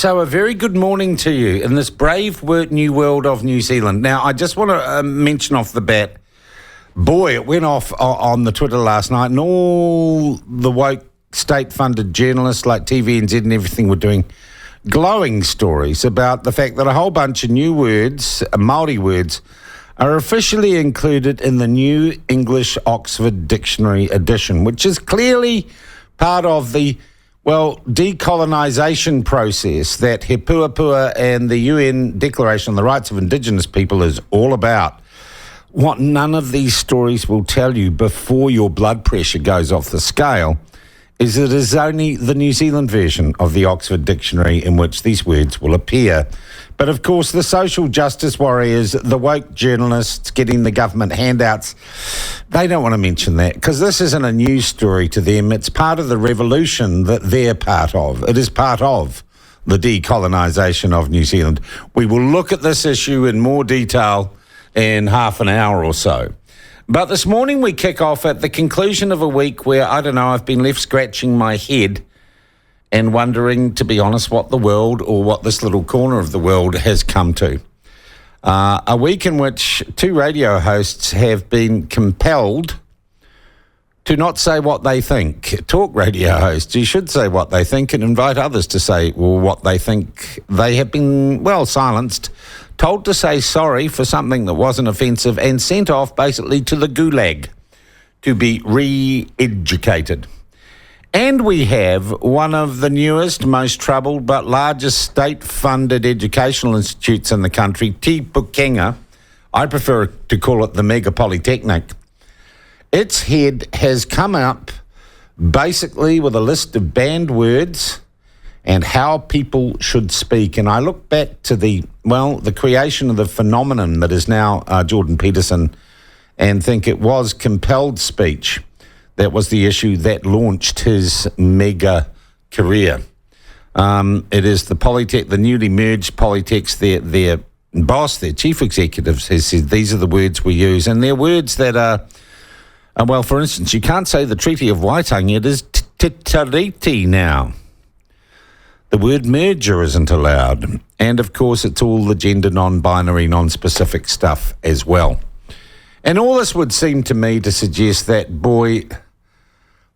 So a very good morning to you in this brave new world of New Zealand. Now, I just want to mention off the bat, boy, it went off on the Twitter last night, and all the woke state-funded journalists like TVNZ and everything were doing glowing stories about the fact that a whole bunch of new words, Māori words, are officially included in the new English Oxford Dictionary edition, which is clearly part of the decolonisation process that He Puapua and the UN Declaration on the Rights of Indigenous People is all about. What none of these stories will tell you before your blood pressure goes off the scale is it is only the New Zealand version of the Oxford Dictionary in which these words will appear. But of course, the social justice warriors, the woke journalists getting the government handouts, they don't want to mention that because this isn't a news story to them. It's part of the revolution that they're part of. It is part of the decolonisation of New Zealand. We will look at this issue in more detail in half an hour or so. But this morning we kick off at the conclusion of a week where, I don't know, I've been left scratching my head and wondering, to be honest, what the world or what this little corner of the world has come to. A week in which two radio hosts have been compelled to not say what they think. Talk radio hosts, you should say what they think and invite others to say what they think. They have been, silenced, told to say sorry for something that wasn't offensive and sent off basically to the gulag to be re-educated. And we have one of the newest, most troubled but largest state-funded educational institutes in the country, Te Pūkenga. I prefer to call it the Mega Polytechnic. Its head has come up basically with a list of banned words and how people should speak. And I look back to the creation of the phenomenon that is now Jordan Peterson and think it was compelled speech. That was the issue that launched his mega career. It is the Polytech, the newly merged Polytechs, their boss, their chief executives has said these are the words we use. And they're words that are, for instance, you can't say the Treaty of Waitangi, it is titariti now. The word merger isn't allowed. And, of course, it's all the gender non-binary, non-specific stuff as well. And all this would seem to me to suggest that,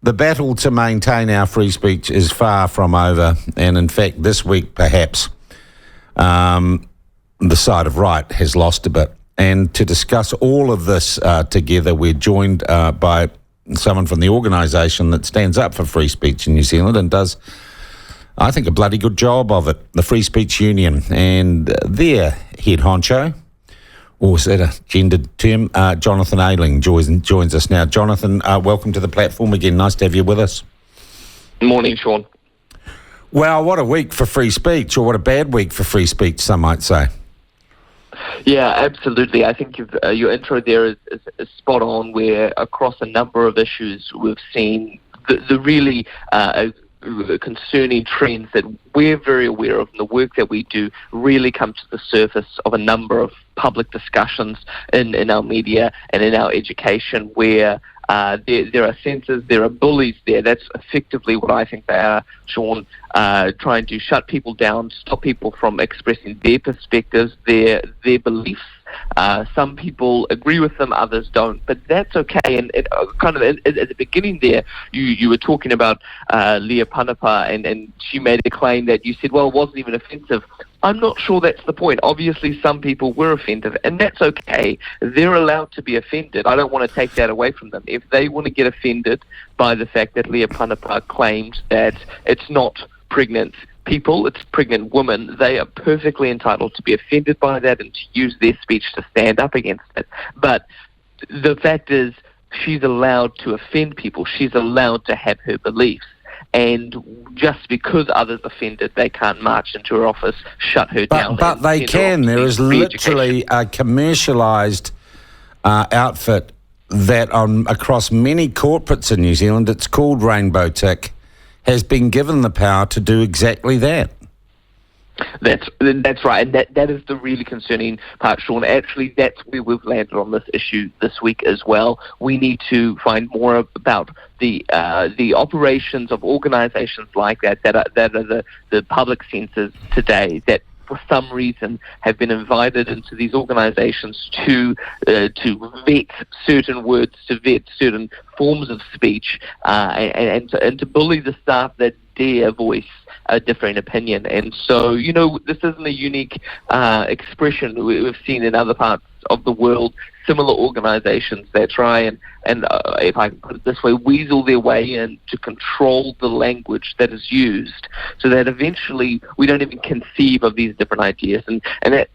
the battle to maintain our free speech is far from over. And, in fact, this week, perhaps, the side of right has lost a bit. And to discuss all of this together, we're joined by someone from the organisation that stands up for free speech in New Zealand and does, I think, a bloody good job of it, the Free Speech Union, and their head honcho, or is that a gendered term, Jonathan Ayling joins us now. Jonathan, welcome to the platform again. Nice to have you with us. Morning, Sean. Well, what a week for free speech, or what a bad week for free speech, some might say. Yeah, absolutely. I think your intro there is spot on, where across a number of issues we've seen the really concerning trends that we're very aware of, and the work that we do really come to the surface of a number of public discussions in our media and in our education where there are censors, there are bullies there. That's effectively what I think they are, Sean, trying to shut people down, stop people from expressing their perspectives, their beliefs. Some people agree with them, others don't, but that's okay. And at the beginning there, you were talking about Leah Panapa, and she made a claim that you said, well, it wasn't even offensive. I'm not sure that's the point. Obviously, some people were offended, and that's okay. They're allowed to be offended. I don't want to take that away from them. If they want to get offended by the fact that Leah Panapa claims that it's not pregnant people, it's pregnant women, they are perfectly entitled to be offended by that and to use their speech to stand up against it. But the fact is, she's allowed to offend people. She's allowed to have her beliefs. And just because others offended, they can't march into her office, shut her down. But they can. There is literally a commercialised outfit that across many corporates in New Zealand, it's called Rainbow Tick, has been given the power to do exactly that. That's right, and that is the really concerning part, Sean. Actually, that's where we've landed on this issue this week as well. We need to find more about the operations of organisations like that are the public censors today that, for some reason, have been invited into these organisations to vet certain words, to vet certain forms of speech, and to bully the staff that dare voice a different opinion. And so, this isn't a unique expression. We've seen in other parts of the world similar organisations that try and if I can put it this way, weasel their way in to control the language that is used, so that eventually we don't even conceive of these different ideas. And that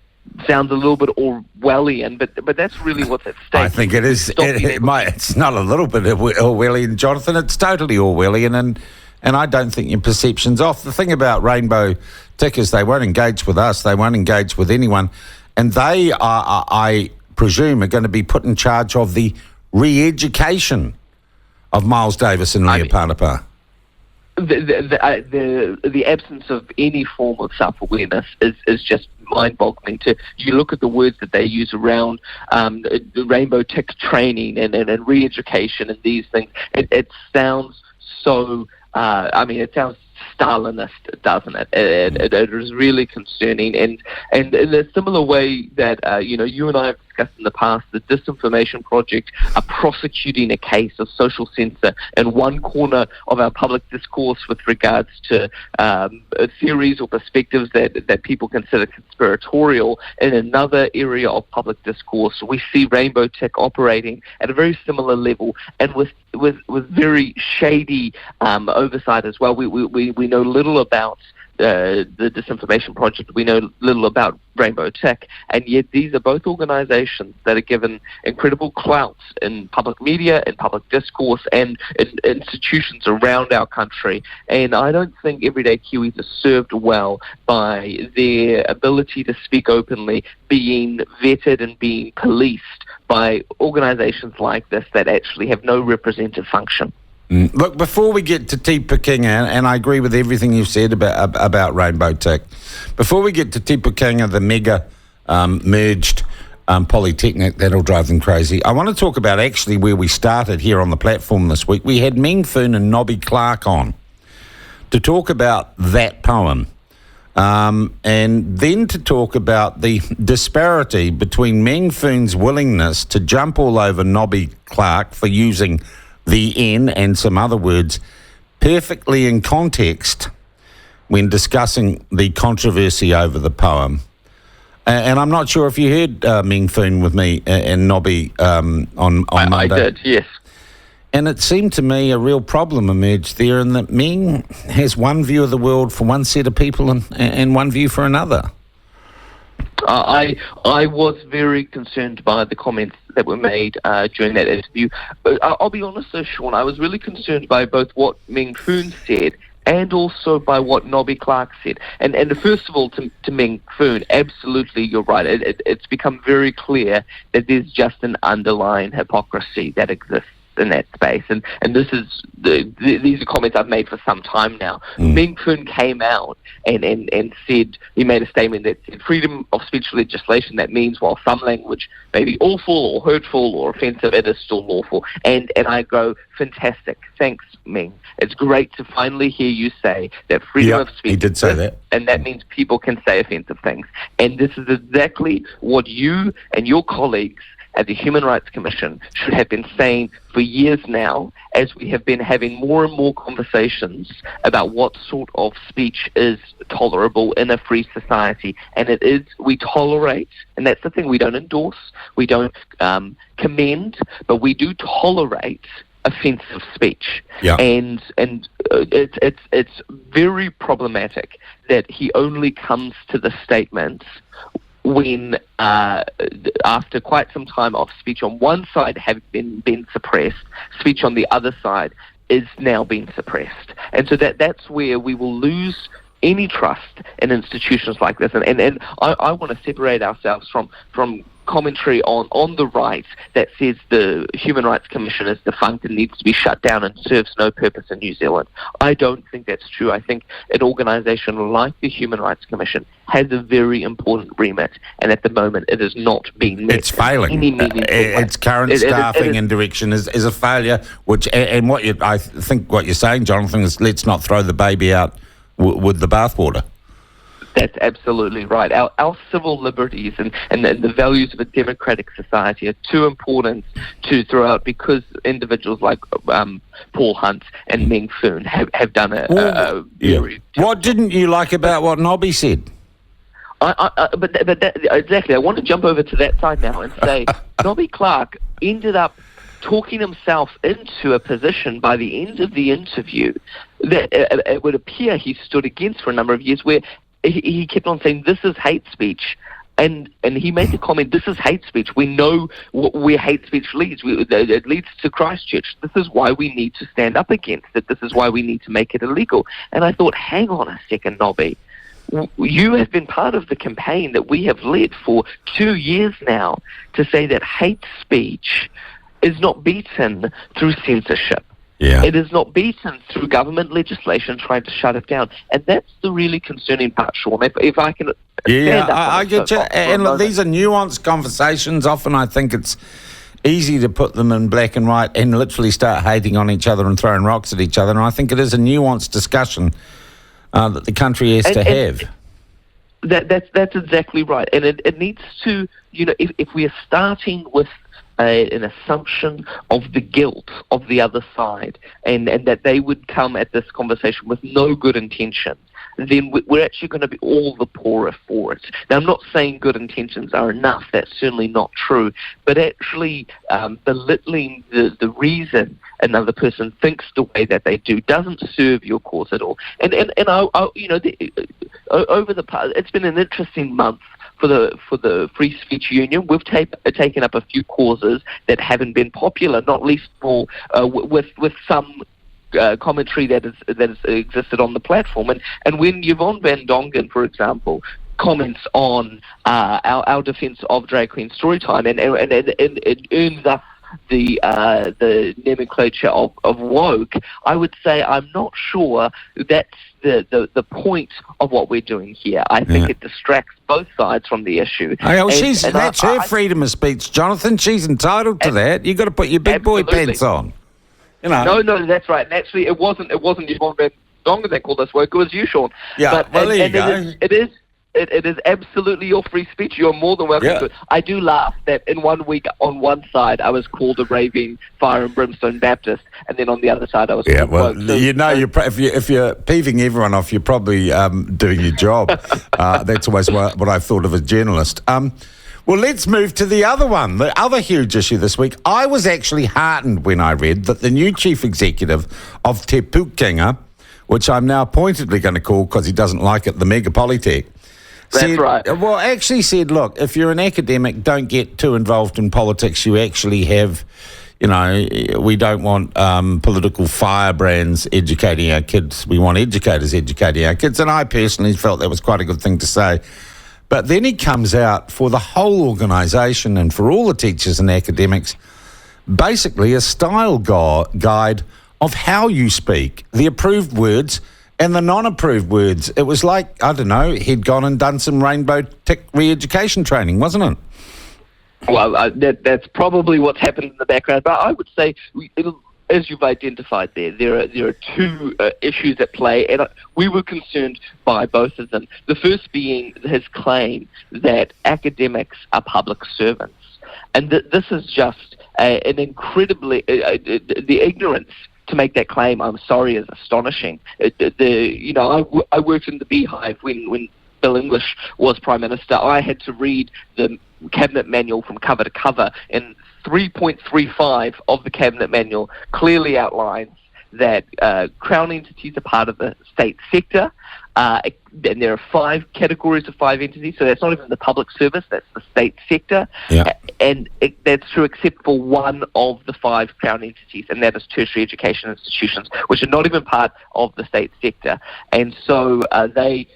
sounds a little bit Orwellian, but that's really what's at stake. I think it is. It's not a little bit Orwellian, Jonathan. It's totally Orwellian, and I don't think your perception's off. The thing about Rainbow Tickers, they won't engage with us. They won't engage with anyone. And they are, I presume, are going to be put in charge of the re-education of Miles Davis and Leah Panapa. The absence of any form of self-awareness is just mind-boggling. You look at the words that they use around the Rainbow Tick training and re-education and these things. It sounds so... it sounds Stalinist, doesn't it? It is really concerning, and in a similar way that you and I have discussed in the past, the Disinformation Project are prosecuting a case of social censor in one corner of our public discourse with regards to theories or perspectives that people consider conspiratorial. In another area of public discourse, we see Rainbow Tick operating at a very similar level and with very shady oversight as well. We know little about the Disinformation Project. We know little about Rainbow Tick, and yet these are both organisations that are given incredible clout in public media, in public discourse, and in institutions around our country. And I don't think everyday Kiwis are served well by their ability to speak openly being vetted and being policed by organisations like this that actually have no representative function. Look, before we get to Te Pūkenga, and I agree with everything you've said about Rainbow Tick, before we get to Te Pūkenga, the mega merged polytechnic that'll drive them crazy, I want to talk about actually where we started here on the platform this week. We had Meng Foon and Nobby Clark on to talk about that poem, and then to talk about the disparity between Meng Foon's willingness to jump all over Nobby Clark for using the N and some other words perfectly in context when discussing the controversy over the poem. And I'm not sure if you heard Meng Foon with me and Nobby on Monday. I did, yes. And it seemed to me a real problem emerged there, in that Meng has one view of the world for one set of people and one view for another. I was very concerned by the comments that were made during that interview. I'll be honest though, Sean, I was really concerned by both what Meng Foon said and also by what Nobby Clark said. And first of all, to Meng Foon, absolutely, you're right. It's become very clear that there's just an underlying hypocrisy that exists in that space, and this is these are comments I've made for some time now. Meng Foon came out and said, he made a statement that said freedom of speech legislation, that means while some language may be awful or hurtful or offensive, it is still lawful. And I go, fantastic, thanks Meng. It's great to finally hear you say that freedom of speech, he did say that, and that means people can say offensive things. And this is exactly what you and your colleagues at the Human Rights Commission should have been saying for years now, as we have been having more and more conversations about what sort of speech is tolerable in a free society. And it is, we tolerate, and that's the thing, we don't endorse, we don't commend, but we do tolerate offensive speech. Yeah. And it's very problematic that he only comes to the statements when after quite some time of speech on one side have been suppressed, speech on the other side is now being suppressed. And so that's where we will lose any trust in institutions like this. And I want to separate ourselves from commentary on the right that says the Human Rights Commission is defunct and needs to be shut down and serves no purpose in New Zealand. I don't think that's true. I think an organisation like the Human Rights Commission has a very important remit, and at the moment it is not being met. It's failing. Its current staffing and direction is a failure. I think what you're saying, Jonathan, is let's not throw the baby out with the bathwater. That's absolutely right. Our civil liberties and the values of a democratic society are too important to throw out because individuals like Paul Hunt and Meng Foon have done a very... What didn't you like about what Nobby said? Exactly. I want to jump over to that side now and say Nobby Clark ended up talking himself into a position by the end of the interview that it would appear he stood against for a number of years, where he kept on saying, this is hate speech. And he made the comment, this is hate speech. We know where hate speech leads. It leads to Christchurch. This is why we need to stand up against it. This is why we need to make it illegal. And I thought, hang on a second, Nobby. You have been part of the campaign that we have led for 2 years now to say that hate speech is not beaten through censorship. Yeah. It is not beaten through government legislation trying to shut it down. And that's the really concerning part, Sean. If I can... I get you. And look, these are nuanced conversations. Often I think it's easy to put them in black and white and literally start hating on each other and throwing rocks at each other. And I think it is a nuanced discussion that the country has to have. That's exactly right. And it needs to, if we are starting with an assumption of the guilt of the other side and that they would come at this conversation with no good intention, then we're actually going to be all the poorer for it. Now, I'm not saying good intentions are enough. That's certainly not true. But actually belittling the reason another person thinks the way that they do doesn't serve your cause at all. And over the past, it's been an interesting month for the Free Speech Union. We've taken up a few causes that haven't been popular, not least for with some commentary that has existed on the platform. And when Yvonne Van Dongen, for example, comments on our defence of drag queen storytime and it earns us the nomenclature of woke, I would say I'm not sure that's the point of what we're doing here. I think it distracts both sides from the issue. That's her freedom of speech, Jonathan. She's entitled to that. You've got to put your big boy pants on. No, that's right. And actually, it wasn't Yvonne Van Dongen that called us woke. It was you, Sean. Yeah, there you go. It is absolutely your free speech. You're more than welcome to it. I do laugh that in 1 week, on one side, I was called a raving fire and brimstone Baptist, and then on the other side, I was called woke. So, if you're peeving everyone off, you're probably doing your job. That's always what I thought of as a journalist. Well, let's move to the other one, the other huge issue this week. I was actually heartened when I read that the new chief executive of Te Pūkenga, which I'm now pointedly going to call, because he doesn't like it, the Mega Polytech, actually said, look, if you're an academic, don't get too involved in politics. You actually have, we don't want political firebrands educating our kids. We want educators educating our kids. And I personally felt that was quite a good thing to say. But then he comes out for the whole organisation and for all the teachers and academics, basically a style guide of how you speak, the approved words and the non-approved words. It was like, I don't know, he'd gone and done some rainbow tick re-education training, wasn't it? Well, that's probably what's happened in the background. But I would say, as you've identified there are two issues at play, and we were concerned by both of them. The first being his claim that academics are public servants. And this is just an incredibly... the ignorance to make that claim, I'm sorry, is astonishing. I worked in the Beehive when Bill English was Prime Minister. I had to read the Cabinet Manual from cover to cover, and 3.35 of the Cabinet Manual clearly outlines that Crown entities are part of the state sector, and there are 5 categories of 5 entities, so that's not even the public service, that's the state sector, and that's true except for one of the 5 Crown entities, and that is tertiary education institutions, which are not even part of the state sector, and so they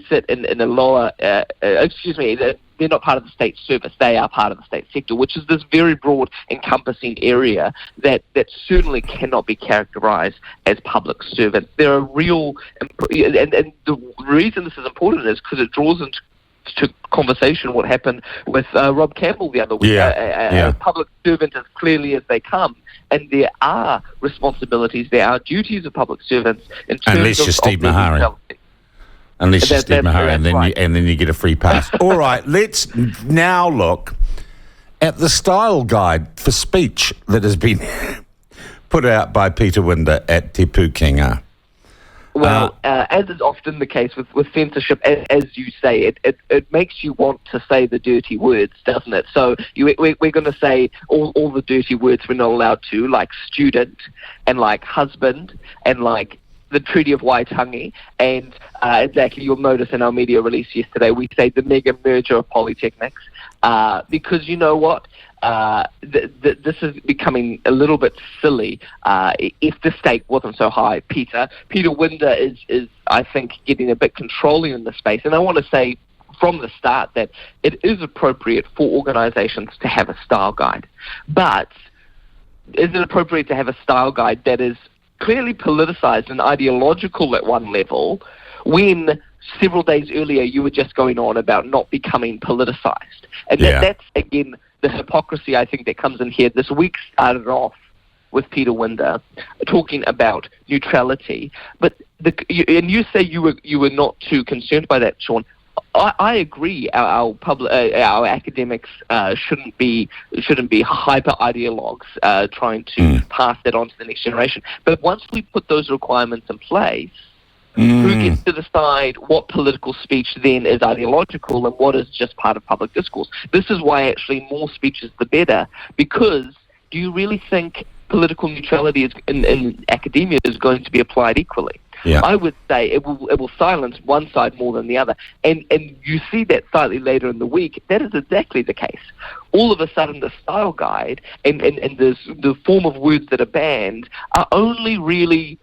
sit in a lower, they're not part of the state service. They are part of the state sector, which is this very broad, encompassing area that certainly cannot be characterised as public servants. There are real, and the reason this is important is because it draws into conversation what happened with Rob Campbell the other week. A public servant as clearly as they come, and there are responsibilities, there are duties of public servants in terms unless you're Steve Mahari. Unless you're Steve Mahari, and then you get a free pass. All right, let's now look at the style guide for speech that has been put out by Peter Winder at Te Pūkenga. Well, as is often the case with censorship, as you say, it makes you want to say the dirty words, doesn't it? So we're going to say all the dirty words we're not allowed to, like student and like husband and like the Treaty of Waitangi, and exactly, you'll notice in our media release yesterday, we say the mega merger of polytechnics, because you know what? This is becoming a little bit silly. If the stake wasn't so high, Peter Winder is, I think, getting a bit controlling in the space. And I want to say from the start that it is appropriate for organisations to have a style guide. But is it appropriate to have a style guide that is clearly politicised and ideological at one level when several days earlier you were just going on about not becoming politicised? And that's, again, the hypocrisy, I think, that comes in here. This week started off with Peter Winder talking about neutrality, but you say you were not too concerned by that, Sean. I agree. Our academics shouldn't be hyper ideologues trying to pass that on to the next generation. But once we put those requirements in place, who gets to decide what political speech then is ideological and what is just part of public discourse? This is why actually more speech is the better, because do you really think political neutrality in academia is going to be applied equally? Yeah. I would say it will silence one side more than the other. And you see that slightly later in the week. That is exactly the case. All of a sudden, the style guide and the form of words that are banned are only really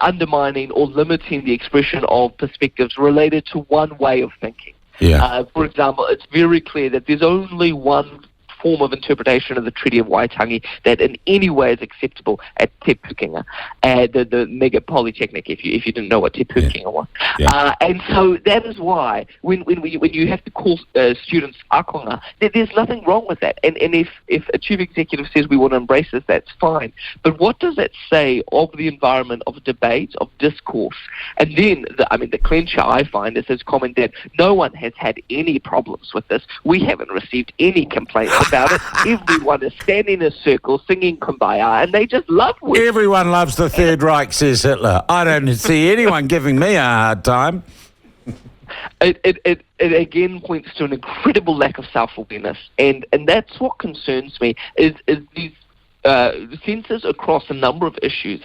undermining or limiting the expression of perspectives related to one way of thinking. Yeah. For example, it's very clear that there's only one form of interpretation of the Treaty of Waitangi that in any way is acceptable at Te Pūkenga, the mega polytechnic, if you didn't know what Te Pūkenga was. Yeah. And so that is why when you have to call students akonga, there's nothing wrong with that. And if a chief executive says we want to embrace this, that's fine. But what does that say of the environment of debate, of discourse? And then, the clincher I find is his comment that no one has had any problems with this. We haven't received any complaints about it. Everyone is standing in a circle singing Kumbaya, and they just love it. Everyone loves the Third Reich, says Hitler. I don't see anyone giving me a hard time. It again points to an incredible lack of self-awareness, and that's what concerns me, is these censors across a number of issues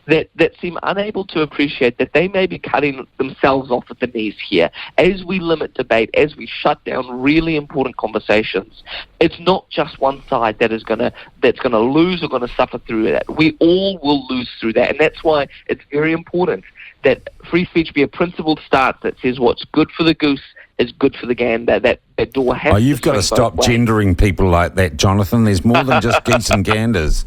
that seem unable to appreciate that they may be cutting themselves off at the knees here. As we limit debate, as we shut down really important conversations, it's not just one side that's going to lose or going to suffer through that. We all will lose through that, and that's why it's very important that free speech be a principled start that says what's good for the goose is good for the gander. That door has. You've got to stop gendering people like that, Jonathan. There's more than just geese and ganders.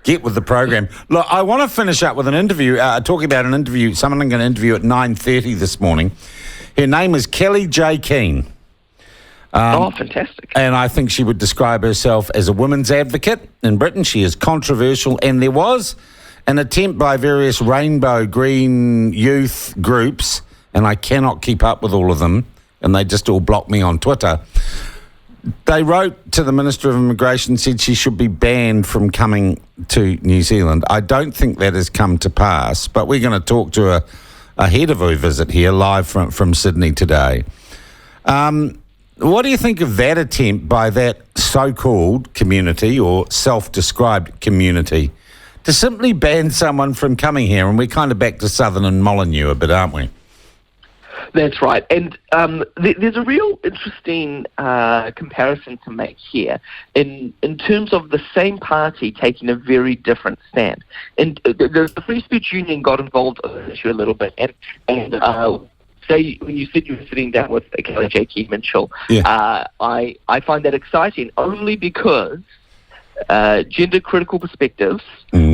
Get with the program. Look, I want to finish up with an interview, talking about an interview, someone I'm going to interview at 9:30 this morning. Her name is Kelly J. Keane. Fantastic. And I think she would describe herself as a women's advocate in Britain. She is controversial, and there was an attempt by various rainbow green youth groups, and I cannot keep up with all of them, and they just all block me on Twitter. They wrote to the Minister of Immigration, said she should be banned from coming to New Zealand. I don't think that has come to pass, but we're going to talk to her ahead of her visit here, live from Sydney today. What do you think of that attempt by that so-called community or self-described community to simply ban someone from coming here? And we're kind of back to Southern and Molyneux a bit, aren't we? That's right. And there's a real interesting comparison to make here in terms of the same party taking a very different stand. And the Free Speech Union got involved in the issue a little bit and when you said you were sitting down with Kelly J. Key Minshall, I find that exciting only because gender critical perspectives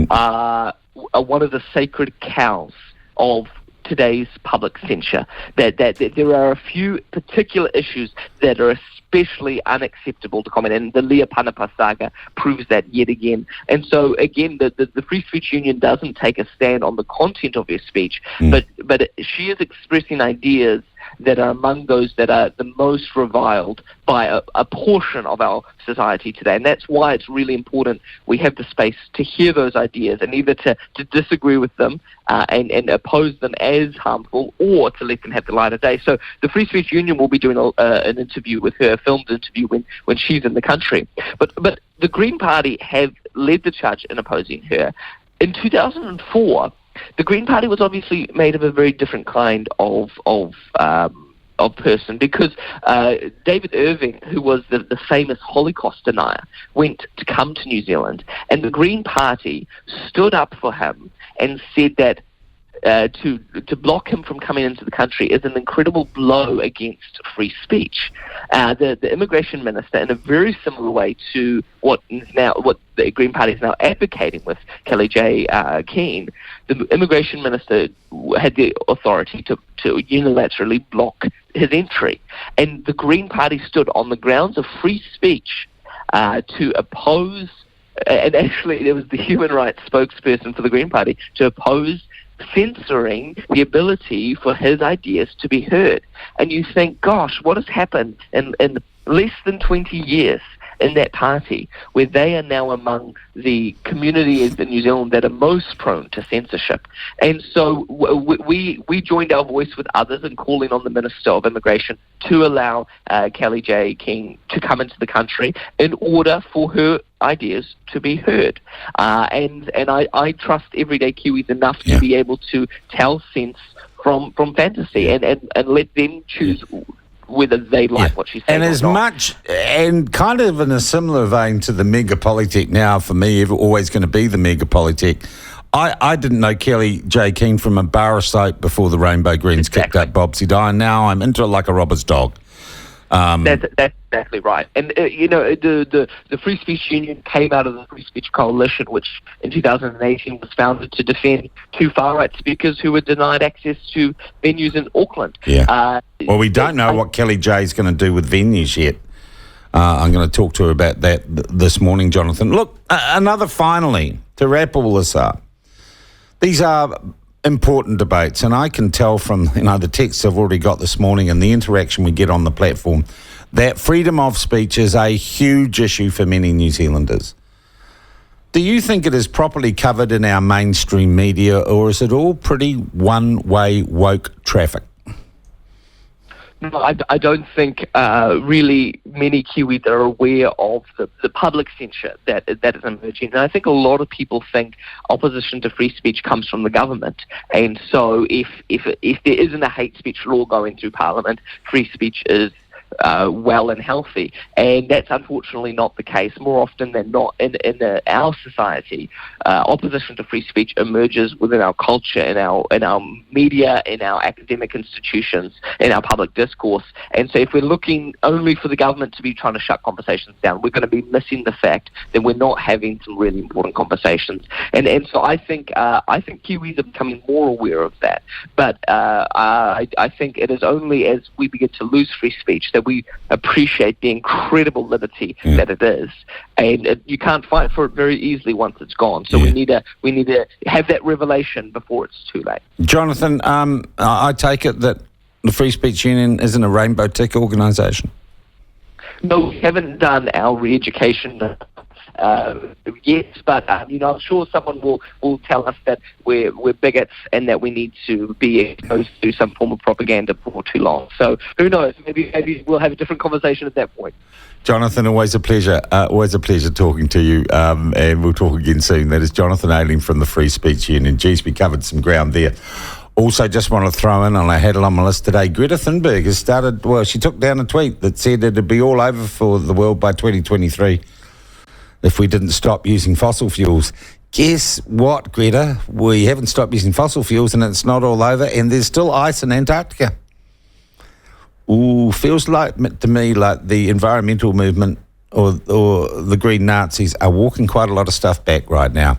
are one of the sacred cows of today's public censure. That there are a few particular issues that are especially unacceptable to comment, and the Leah Panapa saga proves that yet again. And so, again, the Free Speech Union doesn't take a stand on the content of her speech, but she is expressing ideas that are among those that are the most reviled by a portion of our society today. And that's why it's really important we have the space to hear those ideas and either to disagree with them and oppose them as harmful, or to let them have the light of day. So the Free Speech Union will be doing an interview with her, a filmed interview when she's in the country. But the Green Party have led the charge in opposing her. In 2004, the Green Party was obviously made of a very different kind of person, because David Irving, who was the famous Holocaust denier, went to come to New Zealand, and the Green Party stood up for him and said that to block him from coming into the country is an incredible blow against free speech. The immigration minister, in a very similar way to what the Green Party is now advocating with Kelly J. Keane, the immigration minister had the authority to unilaterally block his entry. And the Green Party stood on the grounds of free speech to oppose, and actually it was the human rights spokesperson for the Green Party, to oppose censoring the ability for his ideas to be heard. And you think, gosh, what has happened in less than 20 years in that party, where they are now among the communities in New Zealand that are most prone to censorship. And so we joined our voice with others in calling on the Minister of Immigration to allow Kelly J. King to come into the country in order for her ideas to be heard. And I trust everyday Kiwis enough to be able to tell sense from fantasy and let them choose whether they like what she's saying. And as much, and kind of in a similar vein to the Mega Polytech now, for me, always going to be the Mega Polytech. I didn't know Kelly J. Keane from a bar of soap before the Rainbow Greens kicked up Bobsy Dye, and now I'm into it like a robber's dog. That's exactly right. And, the Free Speech Union came out of the Free Speech Coalition, which in 2018 was founded to defend two far-right speakers who were denied access to venues in Auckland. Yeah. Well, we don't know what Kelly J is going to do with venues yet. I'm going to talk to her about that this morning, Jonathan. Look, finally, to wrap all this up, these are important debates, and I can tell from the texts I've already got this morning and the interaction we get on the platform that freedom of speech is a huge issue for many New Zealanders. Do you think it is properly covered in our mainstream media, or is it all pretty one-way woke traffic? No, I don't think really many Kiwis are aware of the public censure that is emerging. And I think a lot of people think opposition to free speech comes from the government. And so if there isn't a hate speech law going through Parliament, free speech is well and healthy. And that's unfortunately not the case. More often than not, in our society, opposition to free speech emerges within our culture, in our media, in our academic institutions, in our public discourse. And so if we're looking only for the government to be trying to shut conversations down, we're going to be missing the fact that we're not having some really important conversations. And so I think Kiwis are becoming more aware of that. But I think it is only as we begin to lose free speech that we appreciate the incredible liberty that it is, and you can't fight for it very easily once it's gone. So we need to have that revelation before it's too late. Jonathan, I take it that the Free Speech Union isn't a rainbow tick organisation. No, we haven't done our re-education yes, but I'm sure someone will tell us that we're bigots and that we need to be exposed to some form of propaganda for too long. So who knows? Maybe we'll have a different conversation at that point. Jonathan, always a pleasure talking to you, and we'll talk again soon. That is Jonathan Ayling from the Free Speech Union. Geez, we covered some ground there. Also, just want to throw in, and I had it on my list today, Greta Thunberg has started, she took down a tweet that said it'd be all over for the world by 2023 if we didn't stop using fossil fuels. Guess what, Greta? We haven't stopped using fossil fuels, and it's not all over, and there's still ice in Antarctica. feels like to me like the environmental movement or the Green Nazis are walking quite a lot of stuff back right now.